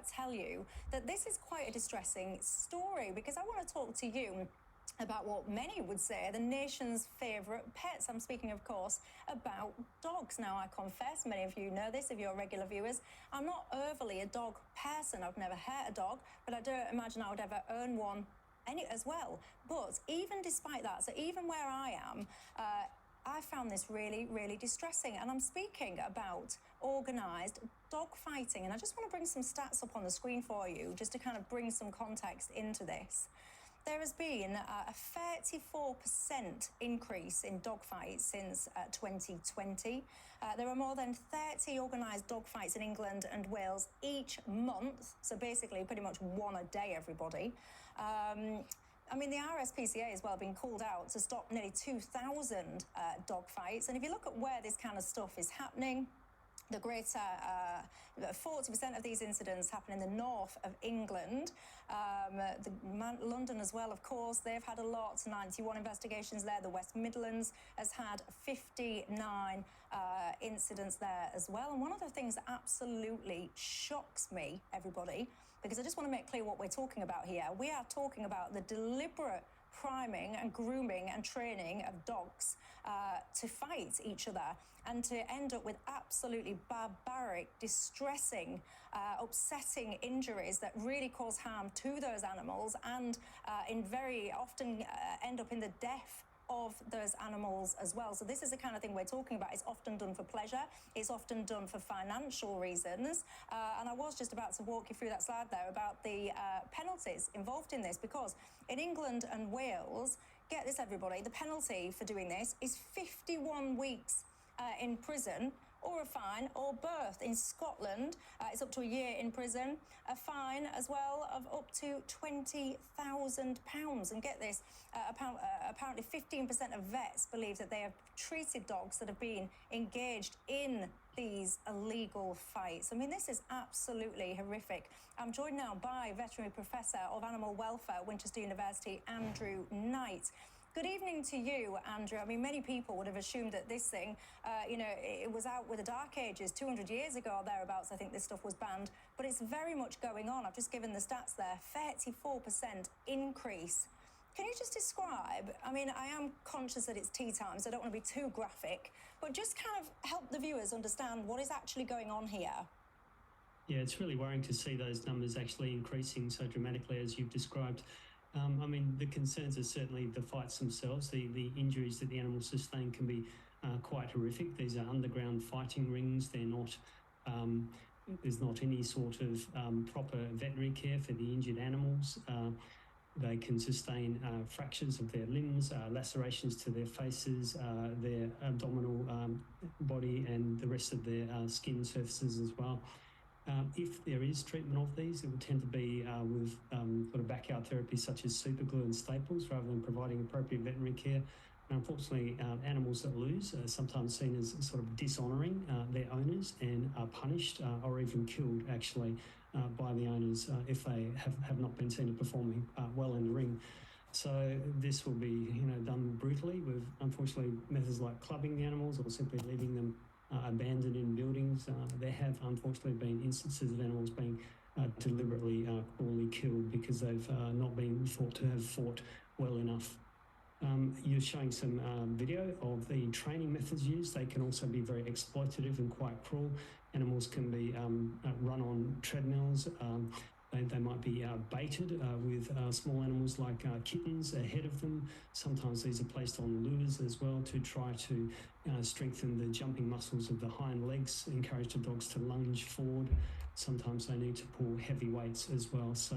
tell you that this is quite a distressing story, because I want to talk to you about what many would say are the nation's favourite pets. I'm speaking, of course, about dogs. Now, I confess, many of you know this if you're regular viewers, I'm not overly a dog person. I've never had a dog, but I don't imagine I would ever own one as well. But even despite that, so even where I am, I found this really, really distressing. And I'm speaking about organised dog fighting. And I just want to bring some stats up on the screen for you, just to kind of bring some context into this. There has been a 34% increase in dogfights since 2020. There are more than 30 organised dogfights in England and Wales each month. So basically, pretty much one a day, everybody. I mean, the RSPCA as well been called out to stop nearly 2,000 dogfights. And if you look at where this kind of stuff is happening, the greater 40% of these incidents happen in the north of England. London as well, of course, they've had a lot, 91 investigations there. The West Midlands has had 59 incidents there as well. And one of the things that absolutely shocks me, everybody, because I just want to make clear what we're talking about here. We are talking about the deliberate priming and grooming and training of dogs to fight each other, and to end up with absolutely barbaric, distressing, upsetting injuries that really cause harm to those animals, and in very often end up in the death of those animals as well. So this is the kind of thing we're talking about. It's often done for pleasure. It's often done for financial reasons. And I was just about to walk you through that slide there about the penalties involved in this, because in England and Wales, get this everybody, the penalty for doing this is 51 weeks in prison, or a fine, or both. In Scotland, it's up to a year in prison, a fine as well of up to £20,000. And get this, apparently 15% of vets believe that they have treated dogs that have been engaged in these illegal fights. I mean, this is absolutely horrific. I'm joined now by Veterinary Professor of Animal Welfare at Winchester University, Andrew Knight. Good evening to you, Andrew. I mean, many people would have assumed that this thing, it was out with the dark ages, 200 years ago or thereabouts. I think this stuff was banned, but it's very much going on. I've just given the stats there, 34% increase. Can you just describe, I mean, I am conscious that it's tea time, so I don't want to be too graphic, but just kind of help the viewers understand what is actually going on here. Yeah, it's really worrying to see those numbers actually increasing so dramatically as you've described. I mean, the concerns are certainly the fights themselves. The injuries that the animals sustain can be quite horrific. These are underground fighting rings. They're not, there's not any sort of proper veterinary care for the injured animals. They can sustain fractures of their limbs, lacerations to their faces, their abdominal body, and the rest of their skin surfaces as well. If there is treatment of these, it will tend to be with sort of backyard therapy such as superglue and staples, rather than providing appropriate veterinary care. And unfortunately, animals that lose are sometimes seen as sort of dishonouring their owners, and are punished or even killed actually by the owners if they have not been seen performing well in the ring. So this will be done brutally with, unfortunately, methods like clubbing the animals or simply leaving them abandoned in buildings. There have unfortunately been instances of animals being deliberately cruelly killed because they've not been thought to have fought well enough. You're showing some video of the training methods used. They can also be very exploitative and quite cruel. Animals can be run on treadmills. They might be baited with small animals like kittens ahead of them. Sometimes these are placed on lures as well to try to strengthen the jumping muscles of the hind legs, encourage the dogs to lunge forward. Sometimes they need to pull heavy weights as well. So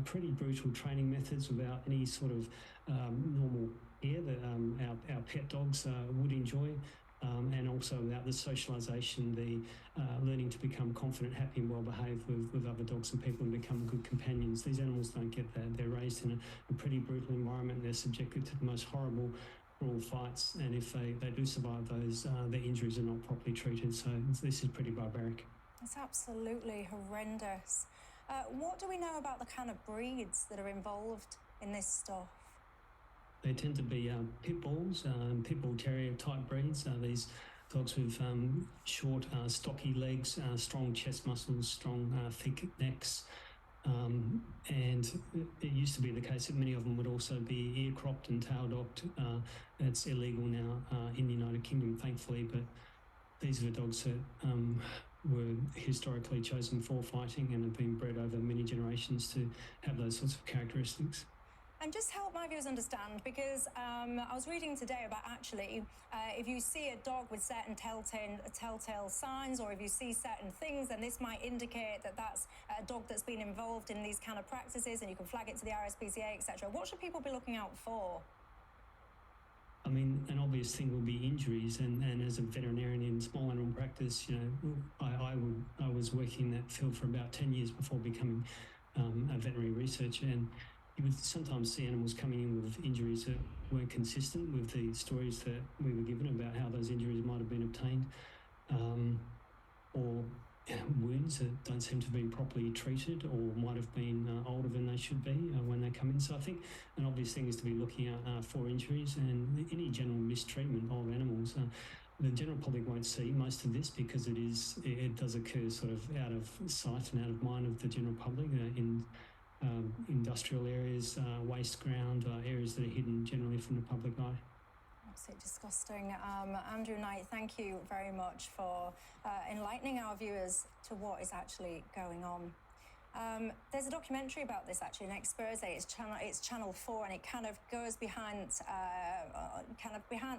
pretty brutal training methods without any sort of normal care that our pet dogs would enjoy. And also without the socialisation, the learning to become confident, happy and well behaved with other dogs and people and become good companions. These animals don't get that. They're raised in a pretty brutal environment. They're subjected to the most horrible, cruel fights, and if they do survive those, their injuries are not properly treated. So this is pretty barbaric. It's absolutely horrendous. What do we know about the kind of breeds that are involved in this stuff? They tend to be pit bulls, pit bull terrier type breeds. These dogs with short, stocky legs, strong chest muscles, strong, thick necks. And it used to be the case that many of them would also be ear cropped and tail docked. It's illegal now in the United Kingdom, thankfully, but these are the dogs that were historically chosen for fighting and have been bred over many generations to have those sorts of characteristics. And just help my viewers understand, because I was reading today about actually if you see a dog with certain telltale signs, or if you see certain things, then this might indicate that that's a dog that's been involved in these kind of practices, and you can flag it to the RSPCA, etc. What should people be looking out for? I mean, an obvious thing will be injuries, and as a veterinarian in small animal practice, you know, I was working in that field for about 10 years before becoming a veterinary researcher, and you would sometimes see animals coming in with injuries that weren't consistent with the stories that we were given about how those injuries might have been obtained, or wounds that don't seem to have been properly treated, or might have been older than they should be when they come in. So I think an obvious thing is to be looking out for injuries and any general mistreatment of animals. The general public won't see most of this because it does occur sort of out of sight and out of mind of the general public in industrial areas, waste ground, areas that are hidden generally from the public eye. Absolutely disgusting. Andrew Knight, thank you very much for enlightening our viewers to what is actually going on. There's a documentary about this actually next Thursday. It's Channel 4, and it kind of goes behind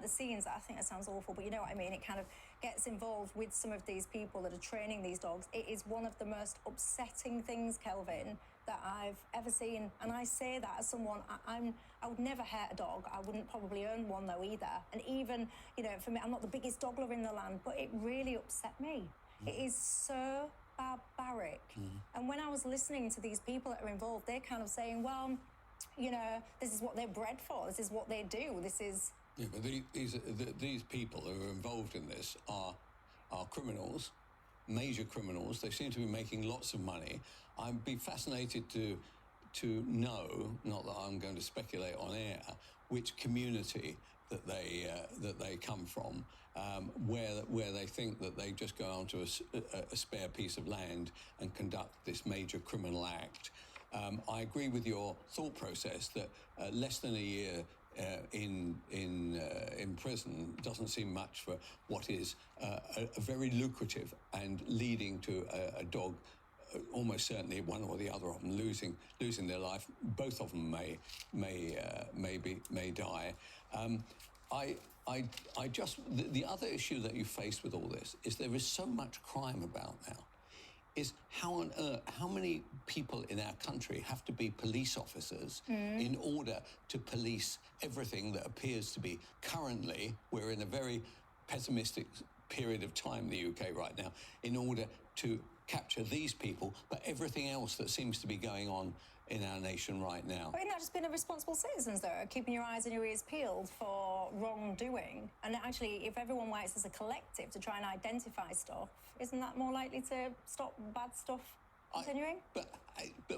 the scenes. I think that sounds awful, but you know what I mean. It kind of gets involved with some of these people that are training these dogs. It is one of the most upsetting things, Kelvin, that I've ever seen, and I say that as someone, I would never hurt a dog. I wouldn't probably own one though either. And even, you know, for me, I'm not the biggest dog lover in the land, but it really upset me. It is so barbaric. And when I was listening to these people that are involved, they're kind of saying, well, you know, this is what they're bred for. This is what they do. This is... Yeah, but these people who are involved in this are criminals, major criminals. They seem to be making lots of money. I'd be fascinated to know, not that I'm going to speculate on air, which community that they come from, where they think that they just go onto a spare piece of land and conduct this major criminal act. I agree with your thought process that less than a year in prison doesn't seem much for what is a very lucrative and leading to a dog, almost certainly one or the other of them losing their life. Both of them may die. I just the other issue that you face with all this is there is so much crime about now. Is how many people in our country have to be police officers in order to police everything that appears to be currently, we're in a very pessimistic period of time in the UK right now, in order to capture these people, but everything else that seems to be going on in our nation right now. But isn't that just being a responsible citizens, though? Keeping your eyes and your ears peeled for wrongdoing? And actually, if everyone works as a collective to try and identify stuff, isn't that more likely to stop bad stuff continuing? But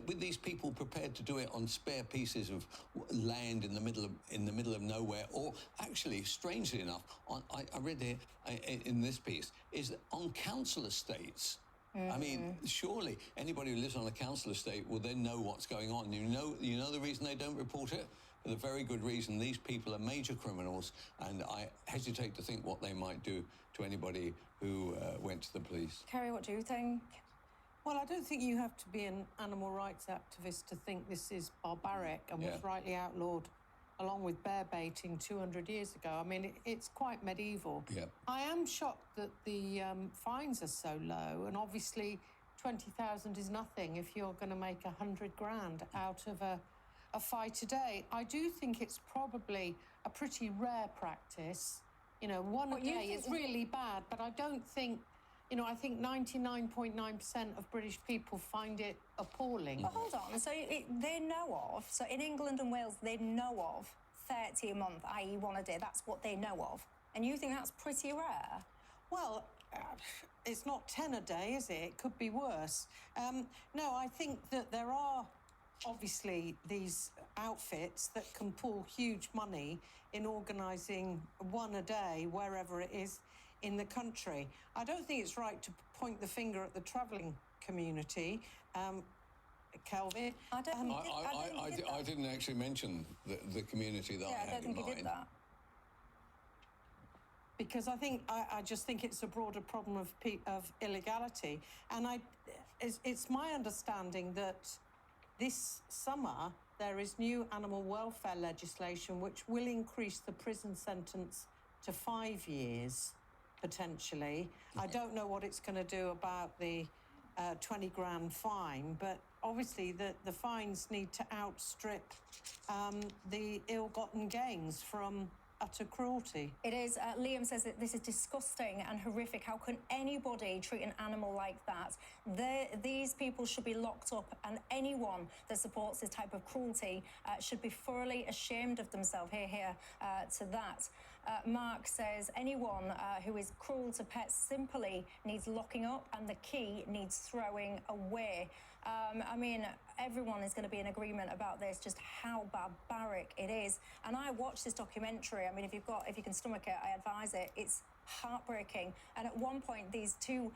with these people prepared to do it on spare pieces of land in the middle of nowhere, or actually, strangely enough, I read here in this piece, is that on council estates. I mean, surely anybody who lives on a council estate will then know what's going on. You know the reason they don't report it? For the very good reason these people are major criminals, and I hesitate to think what they might do to anybody who went to the police. Kerry, what do you think? Well, I don't think you have to be an animal rights activist to think this is barbaric and was rightly outlawed along with bear baiting 200 years ago. I mean, it's quite medieval. Yeah. I am shocked that the fines are so low, and obviously 20,000 is nothing if you're going to make 100 grand out of a fight a day. I do think it's probably a pretty rare practice. You know, one a day is really bad, but I don't think, you know, I think 99.9% of British people find it appalling. But hold on, so they know of, so in England and Wales, they know of 30 a month, i.e. one a day. That's what they know of. And you think that's pretty rare? Well, it's not 10 a day, is it? It could be worse. No, I think that there are obviously these outfits that can pull huge money in organising one a day, wherever it is in the country. I don't think it's right to point the finger at the travelling community. Kelvin? I don't think I didn't actually mention the community that I had in mind. I don't think he did that. Because I just think it's a broader problem of illegality. And it's my understanding that this summer there is new animal welfare legislation which will increase the prison sentence to 5 years, potentially. I don't know what it's going to do about the 20 grand fine, but obviously the fines need to outstrip the ill-gotten gains from utter cruelty. It is. Liam says that this is disgusting and horrific. How can anybody treat an animal like that? These people should be locked up, and anyone that supports this type of cruelty should be thoroughly ashamed of themselves. Hear to that. Mark says anyone who is cruel to pets simply needs locking up, and the key needs throwing away. I mean, everyone is going to be in agreement about this, just how barbaric it is. And I watched this documentary. I mean, if you can stomach it, I advise it. It's heartbreaking. And at one point, these two,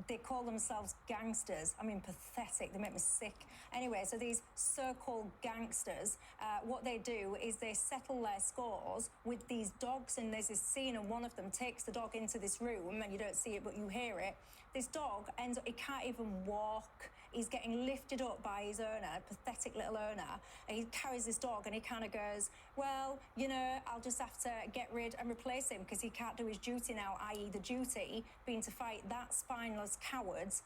they call themselves gangsters. I mean, pathetic. They make me sick. Anyway, so these so-called gangsters, what they do is they settle their scores with these dogs. And there's this scene, and one of them takes the dog into this room, and you don't see it, but you hear it. This dog ends up, he can't even walk. He's getting lifted up by his owner, pathetic little owner. And he carries this dog, and he kind of goes, well, you know, I'll just have to get rid and replace him because he can't do his duty now, i.e. the duty being to fight that spineless cowards,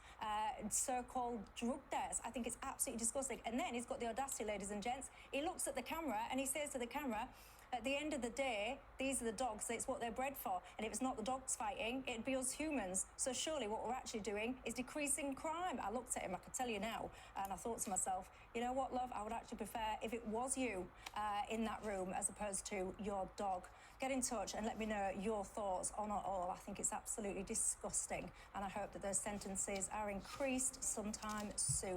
so-called drug debts. I think it's absolutely disgusting. And then he's got the audacity, ladies and gents. He looks at the camera and he says to the camera, at the end of the day, these are the dogs, it's what they're bred for. And if it's not the dogs fighting, it'd be us humans. So surely what we're actually doing is decreasing crime. I looked at him, I can tell you now, and I thought to myself, you know what, love, I would actually prefer if it was you in that room as opposed to your dog. Get in touch and let me know your thoughts on it all. I think it's absolutely disgusting, and I hope that those sentences are increased sometime soon.